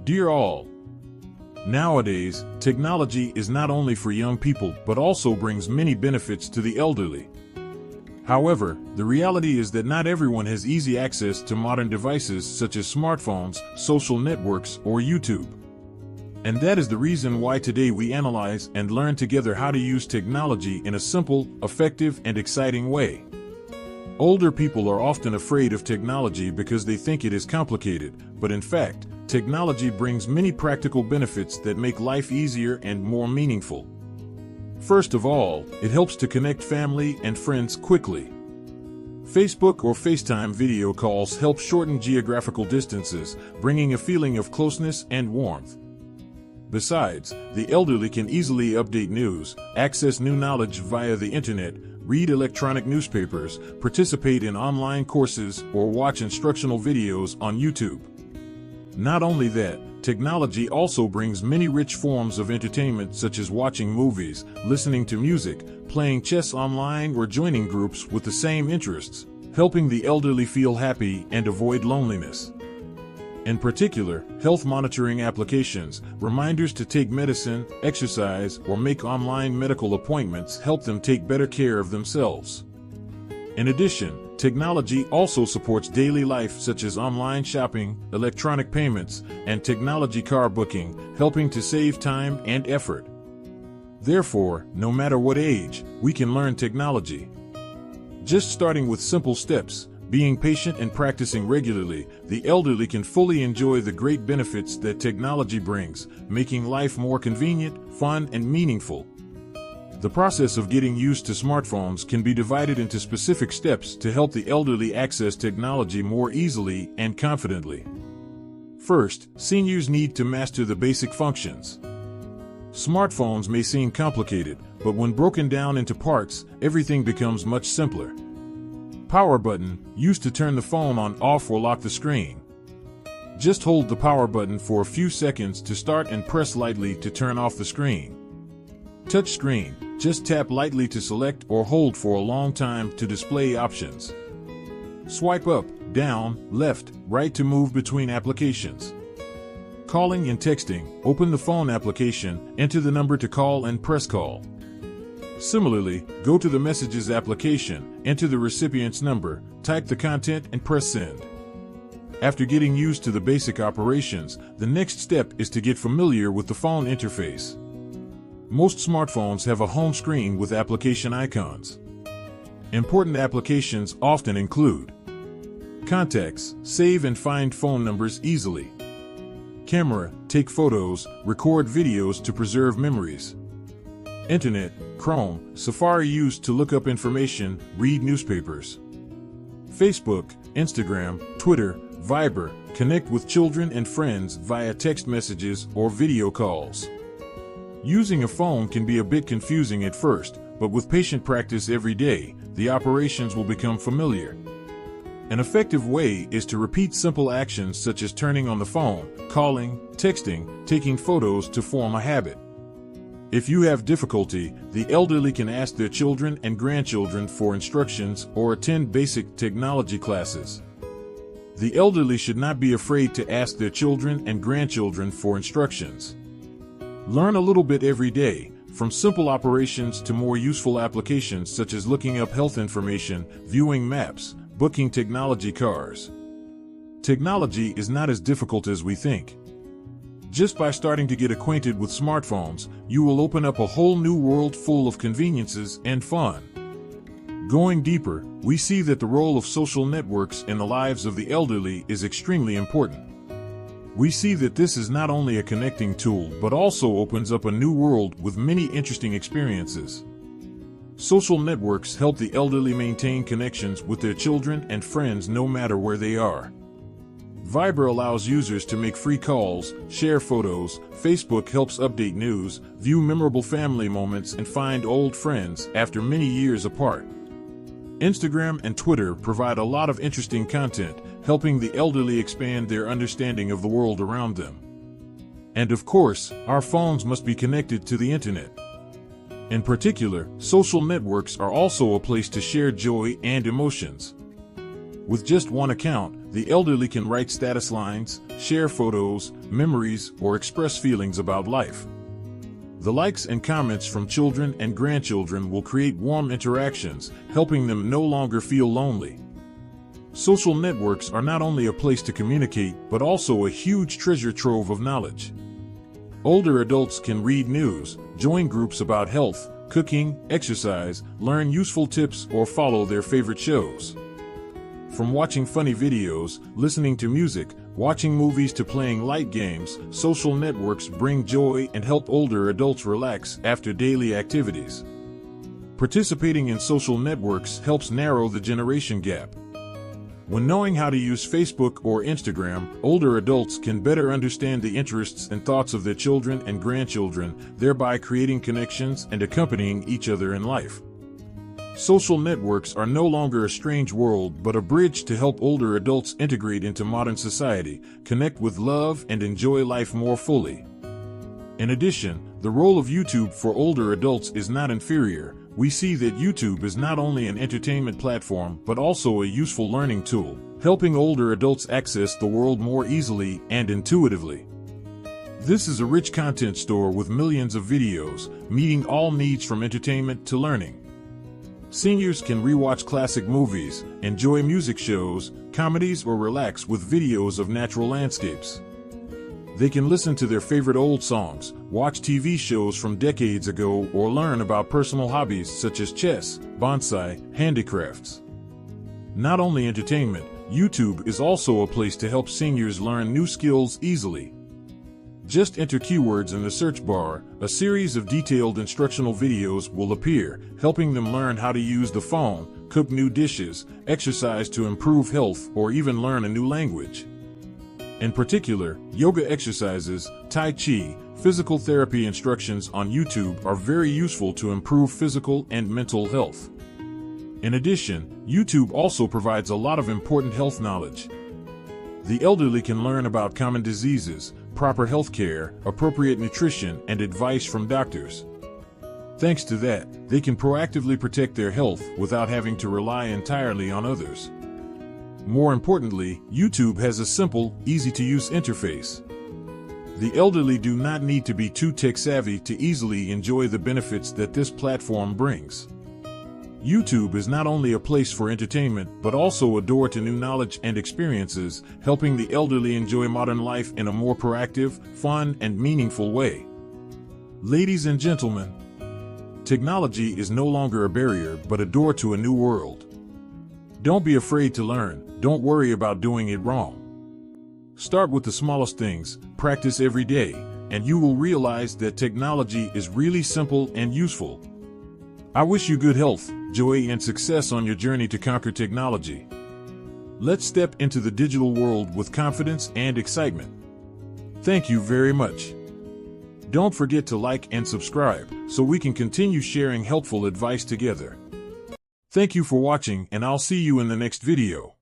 Dear all, nowadays, technology is not only for young people but also brings many benefits to the elderly. However, the reality is that not everyone has easy access to modern devices such as smartphones, social networks, or YouTube. And that is the reason why today we analyze and learn together how to use technology in a simple, effective, and exciting way. Older people are often afraid of technology because they think it is complicated, but in fact, technology brings many practical benefits that make life easier and more meaningful. First of all, it helps to connect family and friends quickly. Facebook or FaceTime video calls help shorten geographical distances, bringing a feeling of closeness and warmth. Besides, the elderly can easily update news, access new knowledge via the internet, read electronic newspapers, participate in online courses, or watch instructional videos on YouTube. Not only that, technology also brings many rich forms of entertainment such as watching movies, listening to music, playing chess online, or joining groups with the same interests, helping the elderly feel happy and avoid loneliness. In particular, health monitoring applications, reminders to take medicine, exercise, or make online medical appointments help them take better care of themselves. In addition, technology also supports daily life such as online shopping, electronic payments, and technology car booking, helping to save time and effort. Therefore, no matter what age, we can learn technology. Just starting with simple steps, being patient and practicing regularly, the elderly can fully enjoy the great benefits that technology brings, making life more convenient, fun, and meaningful. The process of getting used to smartphones can be divided into specific steps to help the elderly access technology more easily and confidently. First, seniors need to master the basic functions. Smartphones may seem complicated, but when broken down into parts, everything becomes much simpler. Power button, used to turn the phone on, off, or lock the screen. Just hold the power button for a few seconds to start and press lightly to turn off the screen. Touch screen, just tap lightly to select or hold for a long time to display options. Swipe up, down, left, right to move between applications. Calling and texting, open the phone application, enter the number to call and press call. Similarly, go to the Messages application, enter the recipient's number, type the content, and press send. After getting used to the basic operations, the next step is to get familiar with the phone interface. Most smartphones have a home screen with application icons. Important applications often include Contacts, save and find phone numbers easily. Camera, take photos, record videos to preserve memories. Internet, Chrome, Safari used to look up information, read newspapers. Facebook, Instagram, Twitter, Viber, connect with children and friends via text messages or video calls. Using a phone can be a bit confusing at first, but with patient practice every day, the operations will become familiar. An effective way is to repeat simple actions such as turning on the phone, calling, texting, taking photos to form a habit. If you have difficulty, the elderly can ask their children and grandchildren for instructions or attend basic technology classes. The elderly should not be afraid to ask their children and grandchildren for instructions. Learn a little bit every day, from simple operations to more useful applications such as looking up health information, viewing maps, booking technology cars. Technology is not as difficult as we think. Just by starting to get acquainted with smartphones, you will open up a whole new world full of conveniences and fun. Going deeper, we see that the role of social networks in the lives of the elderly is extremely important. We see that this is not only a connecting tool but also opens up a new world with many interesting experiences. Social networks help the elderly maintain connections with their children and friends no matter where they are. Viber allows users to make free calls, share photos, Facebook helps update news, view memorable family moments, and find old friends after many years apart. Instagram and Twitter provide a lot of interesting content, helping the elderly expand their understanding of the world around them. And of course, our phones must be connected to the internet. In particular, social networks are also a place to share joy and emotions. With just one account, the elderly can write status lines, share photos, memories, or express feelings about life. The likes and comments from children and grandchildren will create warm interactions, helping them no longer feel lonely. Social networks are not only a place to communicate, but also a huge treasure trove of knowledge. Older adults can read news, join groups about health, cooking, exercise, learn useful tips, or follow their favorite shows. From watching funny videos, listening to music, watching movies to playing light games, social networks bring joy and help older adults relax after daily activities. Participating in social networks helps narrow the generation gap. When knowing how to use Facebook or Instagram, older adults can better understand the interests and thoughts of their children and grandchildren, thereby creating connections and accompanying each other in life. Social networks are no longer a strange world, but a bridge to help older adults integrate into modern society, connect with love, and enjoy life more fully. In addition, the role of YouTube for older adults is not inferior. We see that YouTube is not only an entertainment platform, but also a useful learning tool, helping older adults access the world more easily and intuitively. This is a rich content store with millions of videos, meeting all needs from entertainment to learning. Seniors can rewatch classic movies, enjoy music shows, comedies, or relax with videos of natural landscapes. They can listen to their favorite old songs, watch TV shows from decades ago, or learn about personal hobbies such as chess, bonsai, handicrafts. Not only entertainment, YouTube is also a place to help seniors learn new skills easily. Just enter keywords in the search bar, a series of detailed instructional videos will appear, helping them learn how to use the phone, cook new dishes, exercise to improve health, or even learn a new language. In particular, yoga exercises, Tai Chi, physical therapy instructions on YouTube are very useful to improve physical and mental health. In addition, YouTube also provides a lot of important health knowledge. The elderly can learn about common diseases, proper health care, appropriate nutrition, and advice from doctors. Thanks to that, they can proactively protect their health without having to rely entirely on others. More importantly, YouTube has a simple, easy-to-use interface. The elderly do not need to be too tech-savvy to easily enjoy the benefits that this platform brings. YouTube is not only a place for entertainment, but also a door to new knowledge and experiences, helping the elderly enjoy modern life in a more proactive, fun, and meaningful way. Ladies and gentlemen, technology is no longer a barrier, but a door to a new world. Don't be afraid to learn. Don't worry about doing it wrong. Start with the smallest things, practice every day, and you will realize that technology is really simple and useful. I wish you good health, joy, and success on your journey to conquer technology. Let's step into the digital world with confidence and excitement. Thank you very much. Don't forget to like and subscribe so we can continue sharing helpful advice together. Thank you for watching, and I'll see you in the next video.